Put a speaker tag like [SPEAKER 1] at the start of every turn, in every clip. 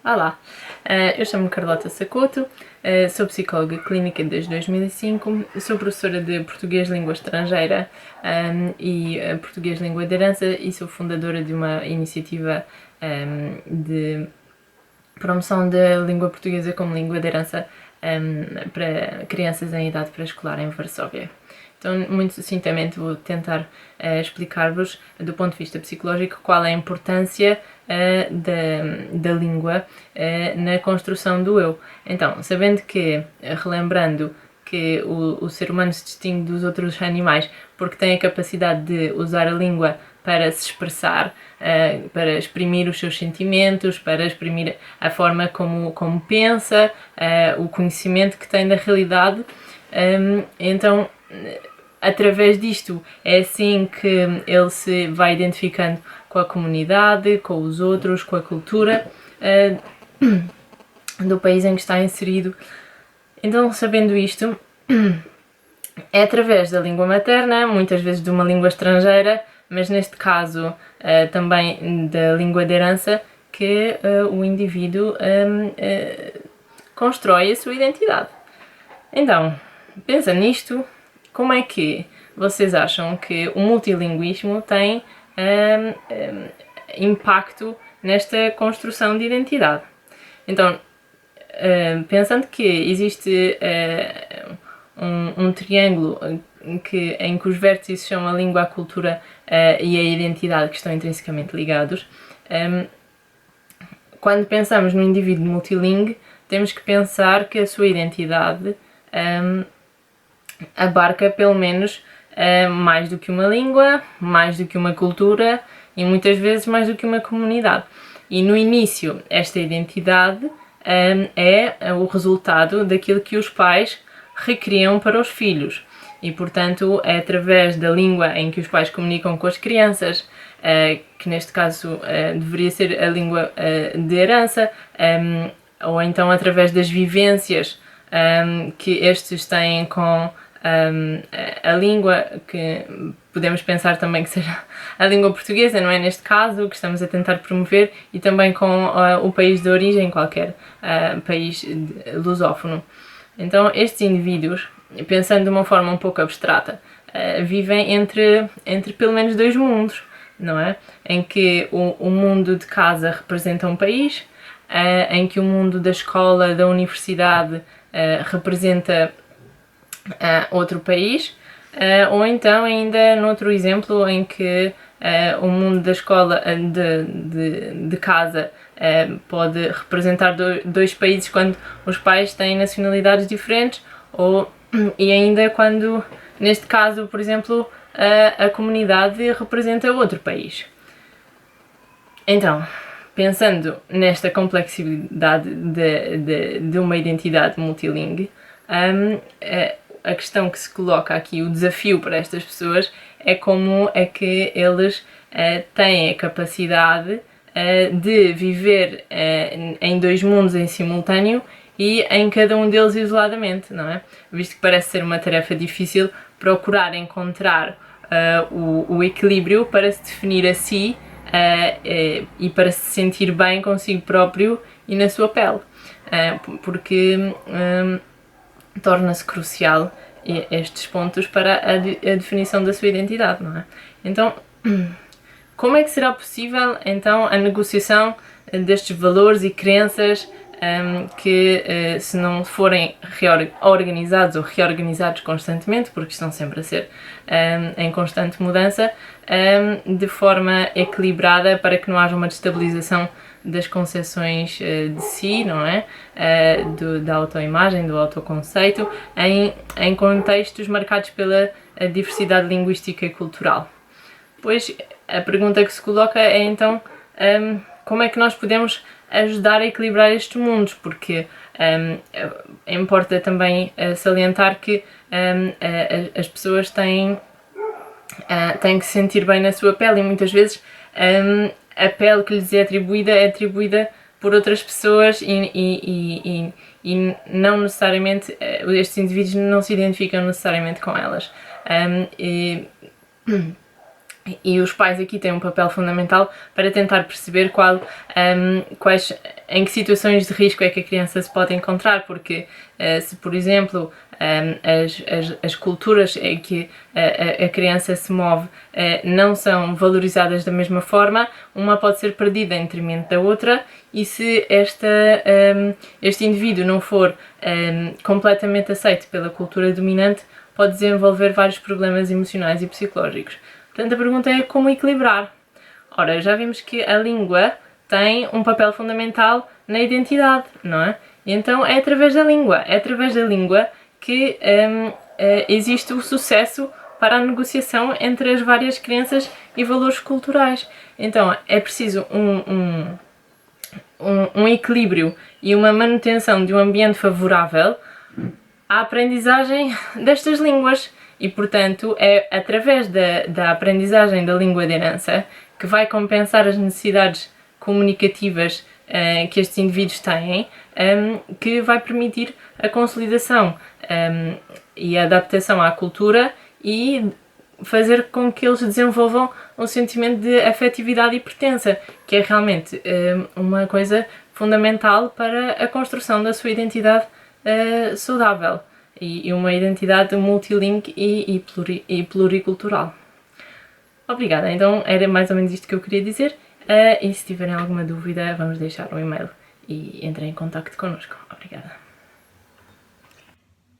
[SPEAKER 1] Olá, eu chamo-me Carlota Sacoto, sou psicóloga clínica desde 2005, sou professora de Português Língua Estrangeira e Português Língua de Herança e sou fundadora de uma iniciativa de promoção da língua portuguesa como língua de herança para crianças em idade pré-escolar em Varsóvia. Então, muito sucintamente, vou tentar explicar-vos, do ponto de vista psicológico, qual é a importância da língua na construção do eu. Então, sabendo que, relembrando que o ser humano se distingue dos outros animais porque tem a capacidade de usar a língua para se expressar, para exprimir os seus sentimentos, para exprimir a forma como pensa, o conhecimento que tem da realidade. Então, através disto, é assim que ele se vai identificando com a comunidade, com os outros, com a cultura do país em que está inserido. Então, sabendo isto, é através da língua materna, muitas vezes de uma língua estrangeira, mas neste caso também da língua de herança, que o indivíduo constrói a sua identidade. Então, pensa nisto. Como é que vocês acham que o multilinguismo tem impacto nesta construção de identidade? Então, pensando que existe um triângulo em que os vértices são a língua, a cultura e a identidade, que estão intrinsecamente ligados, quando pensamos no indivíduo multilingue, temos que pensar que a sua identidade abarca pelo menos mais do que uma língua, mais do que uma cultura e muitas vezes mais do que uma comunidade. E no início, esta identidade é o resultado daquilo que os pais recriam para os filhos. E, portanto, é através da língua em que os pais comunicam com as crianças, que neste caso deveria ser a língua de herança, ou então através das vivências que estes têm com a língua, que podemos pensar também que seja a língua portuguesa, não é? Neste caso, que estamos a tentar promover, e também com o país de origem, qualquer país lusófono. Então, estes indivíduos, pensando de uma forma um pouco abstrata, vivem entre pelo menos dois mundos, não é? Em que o mundo de casa representa um país, em que o mundo da escola, da universidade, representa outro país, ou então ainda noutro exemplo em que o mundo da escola, de casa, pode representar dois países quando os pais têm nacionalidades diferentes, e ainda quando, neste caso, por exemplo, a comunidade representa outro país. Então, pensando nesta complexidade de uma identidade multilingue, a questão que se coloca aqui, o desafio para estas pessoas, é como é que eles têm a capacidade de viver em dois mundos em simultâneo e em cada um deles isoladamente, não é? Visto que parece ser uma tarefa difícil procurar encontrar o equilíbrio para se definir a si e para se sentir bem consigo próprio e na sua pele, porque torna-se crucial estes pontos para a definição da sua identidade, não é? Então, como é que será possível, então, a negociação destes valores e crenças que, se não forem organizados ou reorganizados constantemente, porque estão sempre a ser em constante mudança, de forma equilibrada, para que não haja uma destabilização das concepções de si, não é? Da autoimagem, do autoconceito, em contextos marcados pela diversidade linguística e cultural. Pois a pergunta que se coloca é então como é que nós podemos ajudar a equilibrar estes mundos, porque importa também salientar que as pessoas têm que se sentir bem na sua pele, e muitas vezes a pele que lhes é atribuída por outras pessoas e não necessariamente, estes indivíduos não se identificam necessariamente com elas. E os pais aqui têm um papel fundamental para tentar perceber em que situações de risco é que a criança se pode encontrar, porque se, por exemplo, as culturas em que a criança se move não são valorizadas da mesma forma, uma pode ser perdida em detrimento da outra, e se este indivíduo não for completamente aceito pela cultura dominante, pode desenvolver vários problemas emocionais e psicológicos. Portanto, a pergunta é como equilibrar. Ora, já vimos que a língua tem um papel fundamental na identidade, não é? Então é através da língua que existe o sucesso para a negociação entre as várias crenças e valores culturais. Então é preciso um equilíbrio e uma manutenção de um ambiente favorável à aprendizagem destas línguas. E, portanto, é através da aprendizagem da língua de herança que vai compensar as necessidades comunicativas que estes indivíduos têm, que vai permitir a consolidação e a adaptação à cultura e fazer com que eles desenvolvam um sentimento de afetividade e pertença, que é realmente uma coisa fundamental para a construção da sua identidade saudável e uma identidade multilingue e pluricultural. Obrigada, então era mais ou menos isto que eu queria dizer, e se tiverem alguma dúvida vamos deixar um e-mail e entrem em contacto connosco. Obrigada.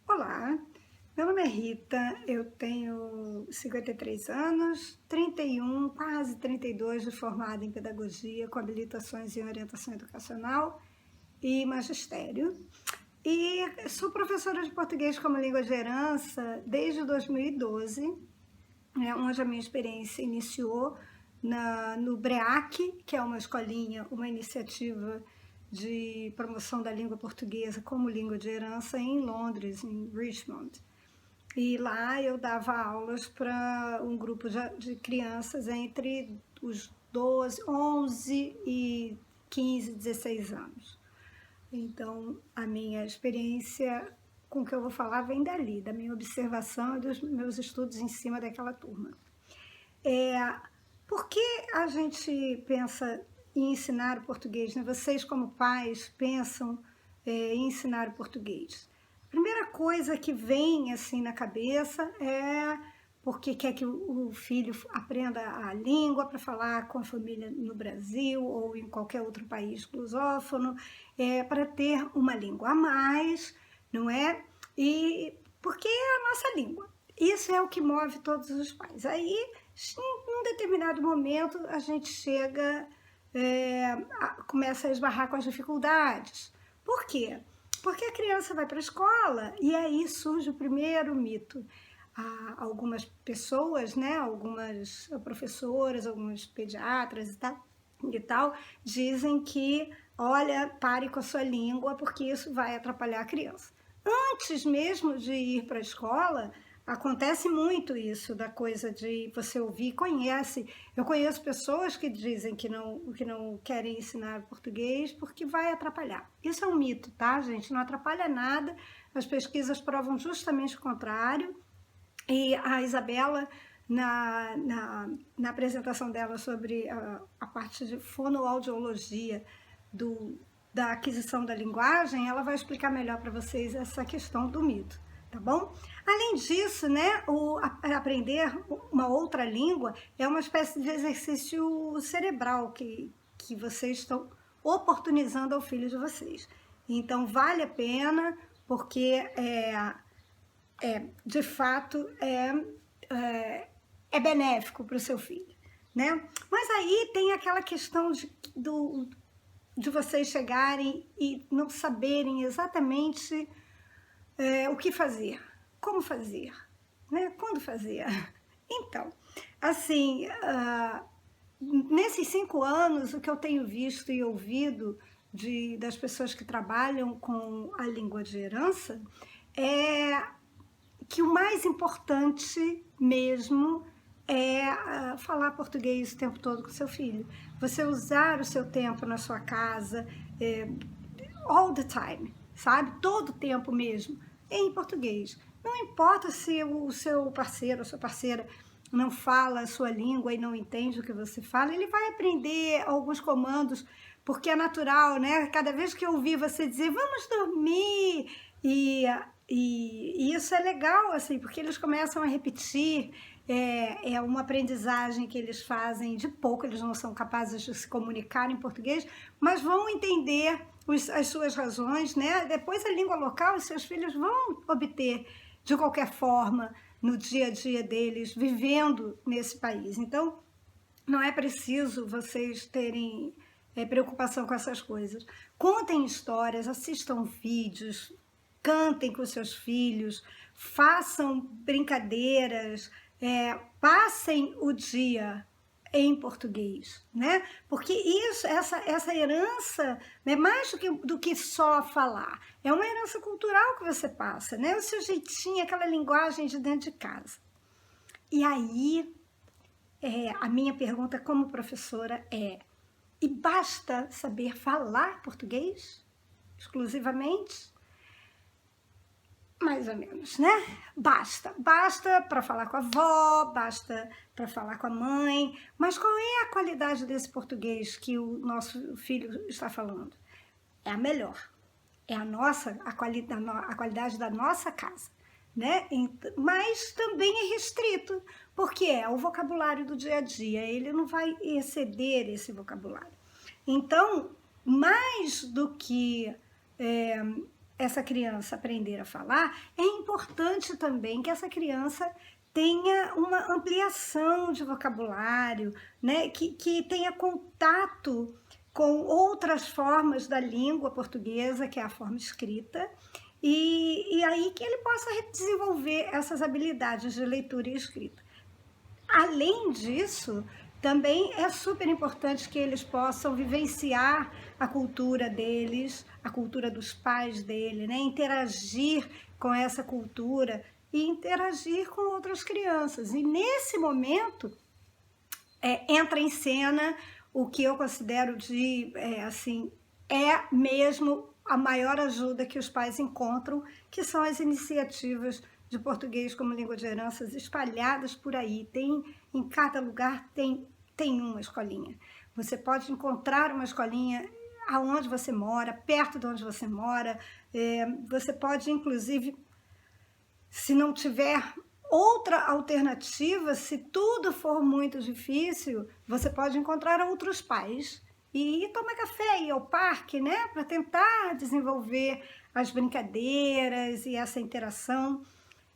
[SPEAKER 2] Olá, meu nome é Rita, eu tenho 53 anos, 31, quase 32 de formada em Pedagogia, com habilitações em Orientação Educacional e Magistério. E sou professora de português como língua de herança desde 2012, onde a minha experiência iniciou no BREAC, que é uma escolinha, uma iniciativa de promoção da língua portuguesa como língua de herança em Londres, em Richmond. E lá eu dava aulas para um grupo de crianças entre os 11 e 15, 16 anos. Então, a minha experiência com o que eu vou falar vem dali, da minha observação e dos meus estudos em cima daquela turma. Por que a gente pensa em ensinar o português, né? Vocês, como pais, pensam em ensinar o português? A primeira coisa que vem assim na cabeça é porque quer que o filho aprenda a língua para falar com a família no Brasil ou em qualquer outro país lusófono, para ter uma língua a mais, não é? E porque é a nossa língua. Isso é o que move todos os pais. Aí, em um determinado momento, a gente chega, começa a esbarrar com as dificuldades. Por quê? Porque a criança vai para a escola e aí surge o primeiro mito. Algumas pessoas, né, algumas professoras, alguns pediatras e tal, dizem que, olha, pare com a sua língua porque isso vai atrapalhar a criança. Antes mesmo de ir para a escola, acontece muito isso, da coisa de você ouvir, conhece. Eu conheço pessoas que dizem que não querem ensinar português porque vai atrapalhar. Isso é um mito, tá, gente? Não atrapalha nada. As pesquisas provam justamente o contrário. E a Isabela, na apresentação dela sobre a parte de fonoaudiologia da aquisição da linguagem, ela vai explicar melhor para vocês essa questão do mito, tá bom? Além disso, né, aprender uma outra língua é uma espécie de exercício cerebral que vocês estão oportunizando ao filho de vocês. Então, vale a pena, porque de fato, é benéfico para o seu filho, né? Mas aí tem aquela questão de vocês chegarem e não saberem exatamente o que fazer, como fazer, né? Quando fazer. Então, assim, nesses 5 anos, o que eu tenho visto e ouvido das pessoas que trabalham com a língua de herança é que o mais importante mesmo é falar português o tempo todo com seu filho. Você usar o seu tempo na sua casa, all the time, sabe? Todo o tempo mesmo, em português. Não importa se o seu parceiro ou sua parceira não fala a sua língua e não entende o que você fala, ele vai aprender alguns comandos, porque é natural, né? Cada vez que eu ouvir você dizer, vamos dormir, e isso é legal, assim, porque eles começam a repetir, é uma aprendizagem que eles fazem de pouco, eles não são capazes de se comunicar em português, mas vão entender as suas razões, né? Depois a língua local, os seus filhos vão obter de qualquer forma no dia a dia deles, vivendo nesse país. Então, não é preciso vocês terem preocupação com essas coisas. Contem histórias, assistam vídeos, cantem com seus filhos, façam brincadeiras, passem o dia em português, né? Porque isso, essa herança, né, mais do que só falar, é uma herança cultural que você passa, né? O seu jeitinho, aquela linguagem de dentro de casa. E aí, a minha pergunta como professora é: e basta saber falar português exclusivamente? Mais ou menos, né? Basta para falar com a avó, basta para falar com a mãe, mas qual é a qualidade desse português que o nosso filho está falando? É a melhor, é a qualidade da nossa casa, né? Mas também é restrito, porque é o vocabulário do dia a dia, ele não vai exceder esse vocabulário. Então, mais do que essa criança aprender a falar, é importante também que essa criança tenha uma ampliação de vocabulário, né? que tenha contato com outras formas da língua portuguesa, que é a forma escrita, e aí que ele possa desenvolver essas habilidades de leitura e escrita. Além disso, também é super importante que eles possam vivenciar a cultura deles, a cultura dos pais dele, né? Interagir com essa cultura e interagir com outras crianças. E nesse momento entra em cena o que eu considero é mesmo a maior ajuda que os pais encontram, que são as iniciativas de português como língua de heranças espalhadas por aí. Em cada lugar tem uma escolinha. Você pode encontrar uma escolinha aonde você mora, perto de onde você mora. Você pode, inclusive, se não tiver outra alternativa, se tudo for muito difícil, você pode encontrar outros pais e ir tomar café, ir ao parque, né, para tentar desenvolver as brincadeiras e essa interação.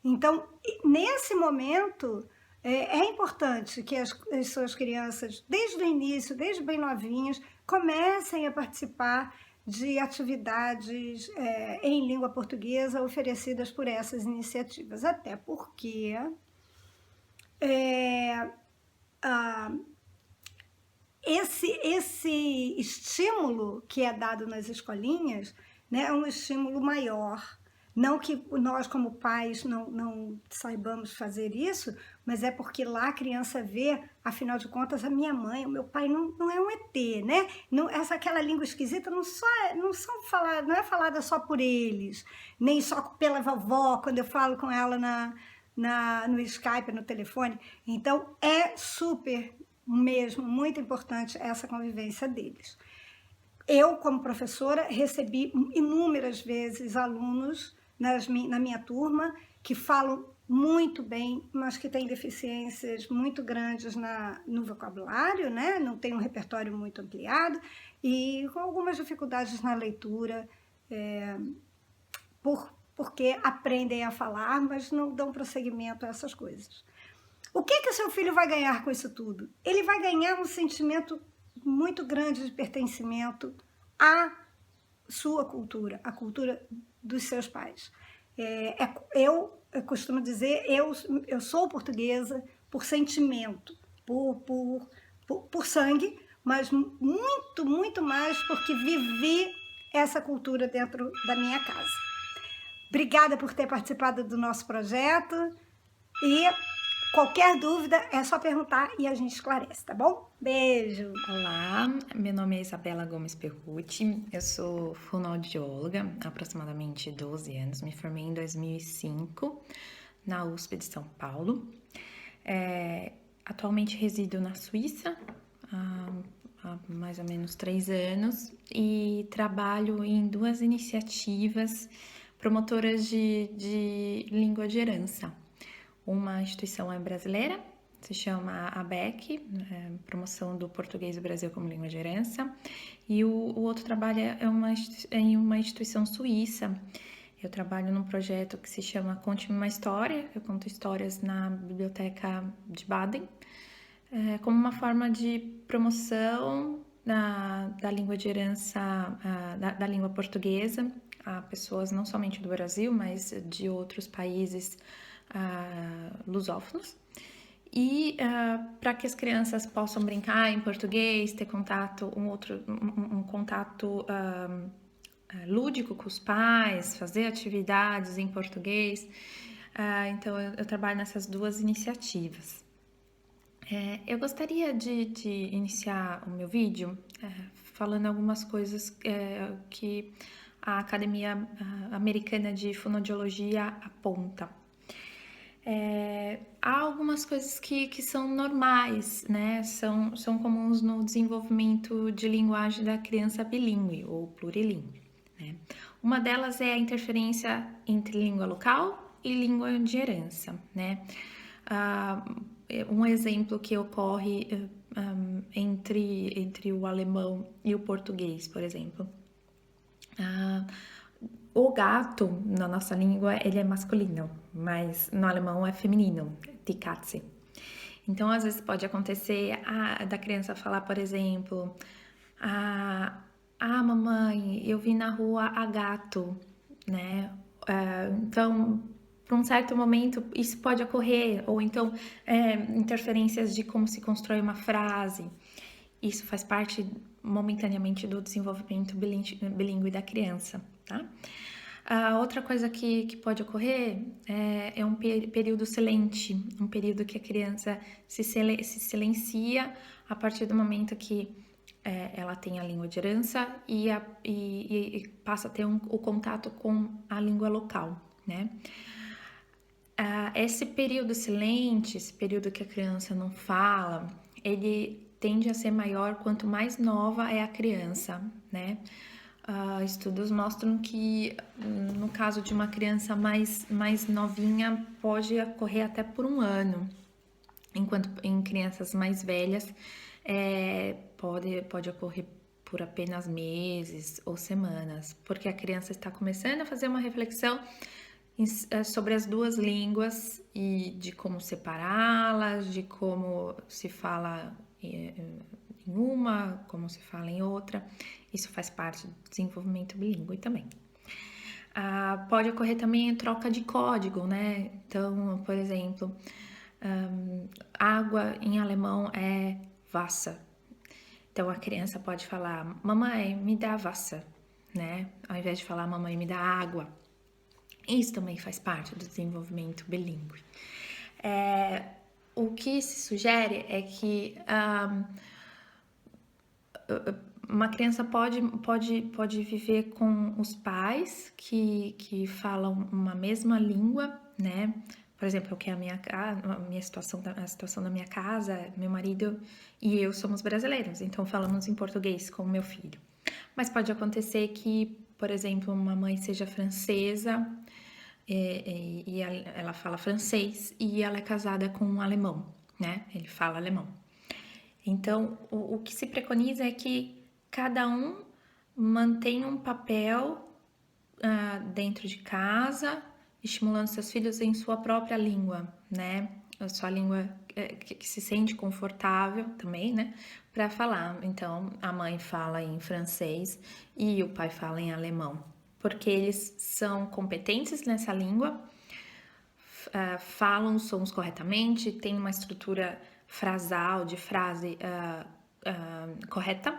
[SPEAKER 2] Então, nesse momento, é importante que as suas crianças, desde o início, desde bem novinhas, comecem a participar de atividades em língua portuguesa oferecidas por essas iniciativas, até porque esse estímulo que é dado nas escolinhas, né, é um estímulo maior. Não que nós, como pais, não saibamos fazer isso, mas é porque lá a criança vê, afinal de contas, a minha mãe, o meu pai não é um ET, né? Aquela língua esquisita não é falada só por eles, nem só pela vovó, quando eu falo com ela no Skype, no telefone. Então, é super mesmo, muito importante essa convivência deles. Eu, como professora, recebi inúmeras vezes alunos na minha turma que falam muito bem, mas que têm deficiências muito grandes no vocabulário, né? Não tem um repertório muito ampliado e com algumas dificuldades na leitura, porque aprendem a falar, mas não dão prosseguimento a essas coisas. O que o seu filho vai ganhar com isso tudo? Ele vai ganhar um sentimento muito grande de pertencimento à sua cultura, à cultura dos seus pais. Eu costumo dizer, eu sou portuguesa por sentimento, por sangue, mas muito, muito mais porque vivi essa cultura dentro da minha casa. Obrigada por ter participado do nosso projeto e qualquer dúvida é só perguntar e a gente esclarece, tá bom? Beijo!
[SPEAKER 3] Olá, meu nome é Isabela Gomes Perrucci, eu sou fonoaudióloga há aproximadamente 12 anos, me formei em 2005 na USP de São Paulo. Atualmente resido na Suíça há mais ou menos 3 anos e trabalho em 2 iniciativas promotoras de língua de herança. Uma instituição é brasileira, se chama ABEC, Promoção do Português do Brasil como Língua de Herança, e o outro trabalho em uma instituição suíça. Eu trabalho num projeto que se chama Conte-me uma História, eu conto histórias na Biblioteca de Baden, como uma forma de promoção da língua de herança, da língua portuguesa, a pessoas não somente do Brasil, mas de outros países lusófonos. E para que as crianças possam brincar em português, ter contato, um contato lúdico com os pais, fazer atividades em português. Então eu trabalho nessas 2 iniciativas. Eu gostaria de iniciar o meu vídeo falando algumas coisas que a Academia Americana de Fonoaudiologia aponta. Há algumas coisas que são normais, né? São comuns no desenvolvimento de linguagem da criança bilíngue ou plurilíngue, né? Uma delas é a interferência entre língua local e língua de herança, né? Um exemplo que ocorre entre o alemão e o português, por exemplo. O gato, na nossa língua, ele é masculino, mas no alemão é feminino, die Katze. Então, às vezes pode acontecer da criança falar, por exemplo, mamãe, eu vi na rua a gato, né? Então, por um certo momento, isso pode ocorrer, ou então interferências de como se constrói uma frase. Isso faz parte momentaneamente do desenvolvimento bilíngue da criança, tá? Outra coisa que pode ocorrer é um período silente, um período que a criança se silencia a partir do momento que ela tem a língua de herança e passa a ter o contato com a língua local, né? Esse período silente, esse período que a criança não fala, ele tende a ser maior quanto mais nova é a criança, né? Estudos mostram que no caso de uma criança mais novinha pode ocorrer até por 1 ano, enquanto em crianças mais velhas pode ocorrer por apenas meses ou semanas, porque a criança está começando a fazer uma reflexão sobre as 2 línguas e de como separá-las, de como se fala em uma, como se fala em outra. Isso faz parte do desenvolvimento bilíngue também. Pode ocorrer também a troca de código, né? Então, por exemplo, água em alemão é Wasser. Então, a criança pode falar, mamãe, me dá Wasser, né? Ao invés de falar, mamãe, me dá água. Isso também faz parte do desenvolvimento bilíngue. O que se sugere é que uma criança pode viver com os pais que falam uma mesma língua, né? Por exemplo, que a minha situação, a situação da minha casa, meu marido e eu somos brasileiros, então falamos em português com o meu filho. Mas pode acontecer que, por exemplo, uma mãe seja francesa e ela fala francês e ela é casada com um alemão, né? Ele fala alemão. Então, o que se preconiza é que cada um mantenha um papel dentro de casa, estimulando seus filhos em sua própria língua, né? A sua língua que se sente confortável também, né? Para falar. Então, a mãe fala em francês e o pai fala em alemão, porque eles são competentes nessa língua, falam os sons corretamente, têm uma estrutura frasal de frase correta.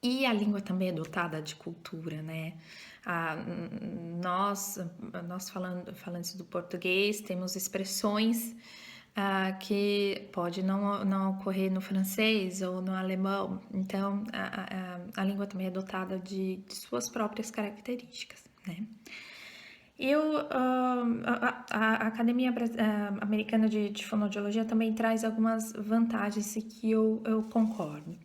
[SPEAKER 3] E a língua também é dotada de cultura, né? Nós falando do português, temos expressões que pode não ocorrer no francês ou no alemão. Então, a língua também é dotada de suas próprias características, né? A Academia Americana de Fonoaudiologia também traz algumas vantagens que eu concordo.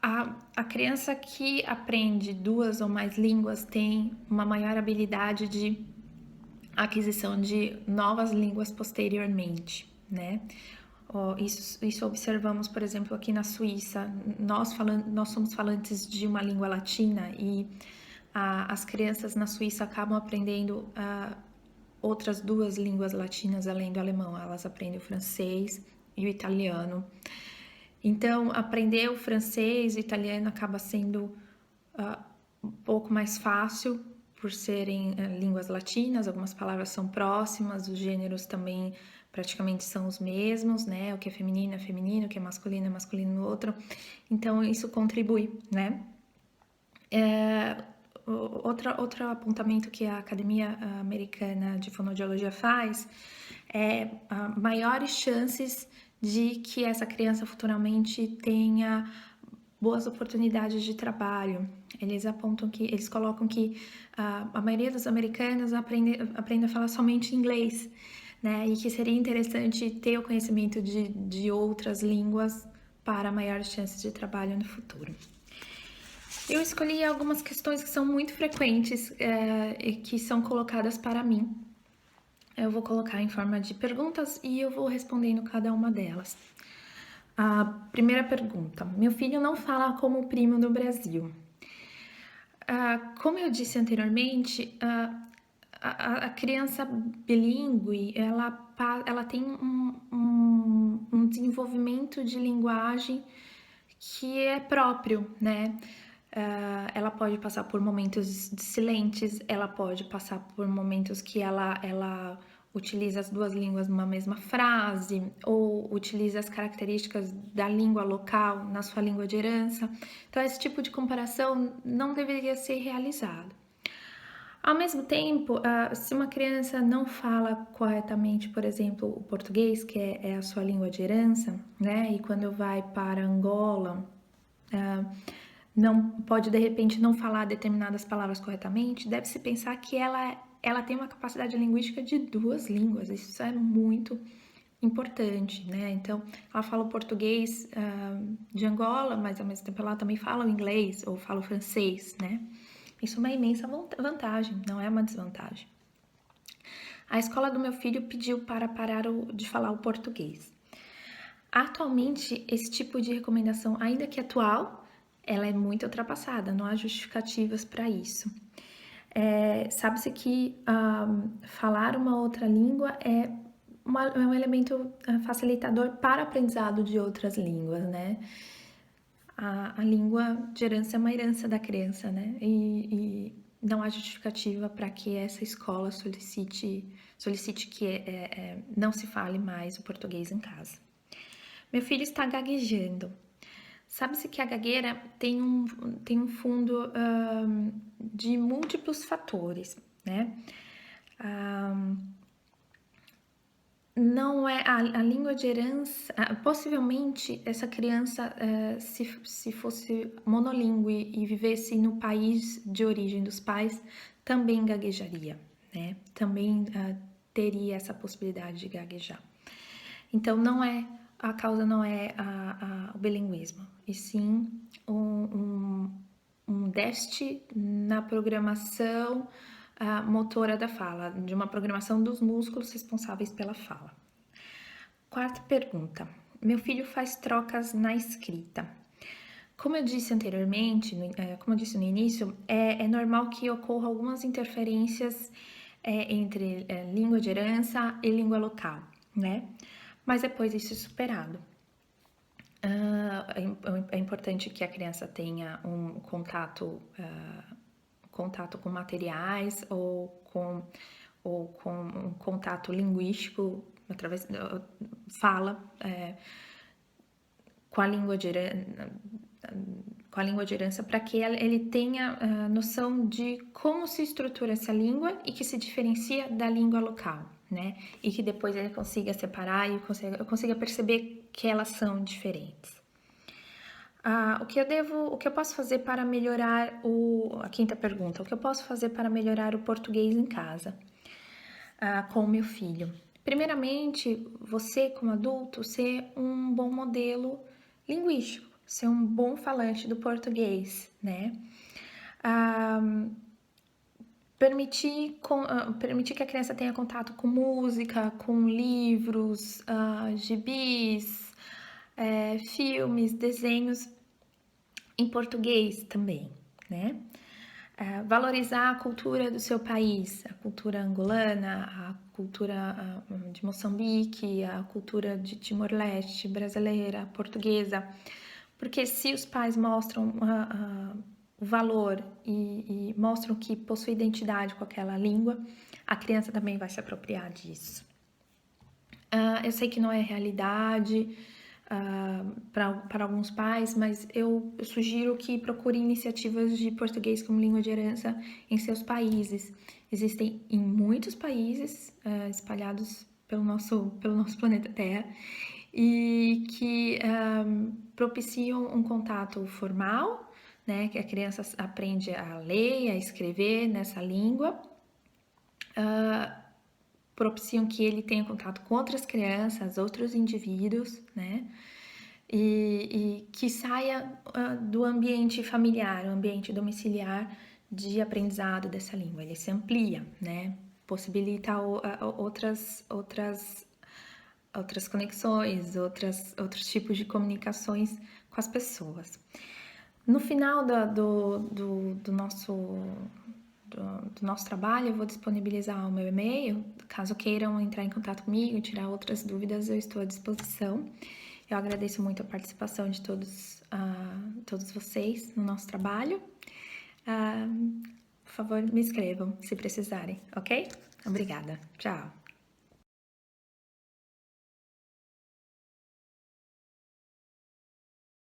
[SPEAKER 3] A criança que aprende 2 ou mais línguas tem uma maior habilidade de aquisição de novas línguas posteriormente, né? Isso observamos, por exemplo, aqui na Suíça. Nós somos falantes de uma língua latina e as crianças na Suíça acabam aprendendo outras 2 línguas latinas além do alemão. Elas aprendem o francês e o italiano. Então, aprender o francês e o italiano acaba sendo um pouco mais fácil por serem línguas latinas. Algumas palavras são próximas, os gêneros também praticamente são os mesmos, né? O que é feminino, o que é masculino no outro. Então, isso contribui, né? Outro apontamento que a Academia Americana de Fonoaudiologia faz é maiores chances de que essa criança futuramente tenha boas oportunidades de trabalho. Eles colocam que a maioria dos americanos aprende a falar somente inglês, né? E que seria interessante ter o conhecimento de outras línguas para maiores chances de trabalho no futuro. Eu escolhi algumas questões que são muito frequentes e que são colocadas para mim. Eu vou colocar em forma de perguntas e eu vou respondendo cada uma delas. A primeira pergunta: meu filho não fala como o primo do Brasil. Como eu disse anteriormente, a criança bilíngue, ela tem um desenvolvimento de linguagem que é próprio, né? Ela pode passar por momentos silentes, ela pode passar por momentos que ela utiliza as 2 línguas numa mesma frase, ou utiliza as características da língua local na sua língua de herança. Então, esse tipo de comparação não deveria ser realizado. Ao mesmo tempo, se uma criança não fala corretamente, por exemplo, o português, que é a sua língua de herança, né? E quando vai para Angola, não pode de repente não falar determinadas palavras corretamente, deve-se pensar que ela tem uma capacidade linguística de 2 línguas. Isso é muito importante, né? Então, ela fala o português de Angola, mas ao mesmo tempo ela também fala o inglês ou fala o francês, né? Isso é uma imensa vantagem, não é uma desvantagem. A escola do meu filho pediu para parar de falar o português. Atualmente, esse tipo de recomendação, ainda que atual, ela é muito ultrapassada, não há justificativas para isso. Sabe-se que falar uma outra língua é um elemento facilitador para o aprendizado de outras línguas, né? A língua de herança é uma herança da criança, né? E não há justificativa para que essa escola solicite que não se fale mais o português em casa. Meu filho está gaguejando. Sabe-se que a gagueira tem um fundo de múltiplos fatores, né? Não é a língua de herança. Possivelmente, essa criança, se fosse monolíngue e vivesse no país de origem dos pais, também gaguejaria, né? Também teria essa possibilidade de gaguejar. Então, a causa não é o bilinguismo, e sim um déficit na programação motora da fala, de uma programação dos músculos responsáveis pela fala. Quarta pergunta: meu filho faz trocas na escrita. Como eu disse anteriormente, como eu disse no início, é normal que ocorram algumas interferências entre língua de herança e língua local, né? Mas depois isso é superado. É importante que a criança tenha um contato com materiais ou com um contato linguístico através da fala com a língua de herança, para que ele tenha noção de como se estrutura essa língua e que se diferencia da língua local, né? E que depois ele consiga separar e consiga perceber que elas são diferentes. O que eu posso fazer para melhorar a quinta pergunta, o que eu posso fazer para melhorar o português em casa, com o meu filho? Primeiramente, você como adulto, ser um bom modelo linguístico, ser um bom falante do português, né? Permitir que a criança tenha contato com música, com livros, gibis, filmes, desenhos em português também, né? Valorizar a cultura do seu país, a cultura angolana, a cultura de Moçambique, a cultura de Timor-Leste, brasileira, portuguesa, porque se os pais mostram o valor e mostram que possui identidade com aquela língua, a criança também vai se apropriar disso. Eu sei que não é realidade para alguns pais, mas eu sugiro que procurem iniciativas de português como língua de herança em seus países. Existem em muitos países espalhados pelo nosso planeta Terra e que propiciam um contato formal, né, que a criança aprende a ler, a escrever nessa língua, propiciam que ele tenha contato com outras crianças, outros indivíduos, né, e que saia do ambiente familiar, o ambiente domiciliar de aprendizado dessa língua. Ele se amplia, né, possibilita outras conexões, outros tipos de comunicações com as pessoas. No final do nosso trabalho, eu vou disponibilizar o meu e-mail. Caso queiram entrar em contato comigo, tirar outras dúvidas, eu estou à disposição. Eu agradeço muito a participação de todos vocês no nosso trabalho. Por favor, me escrevam se precisarem, ok? Obrigada. Tchau.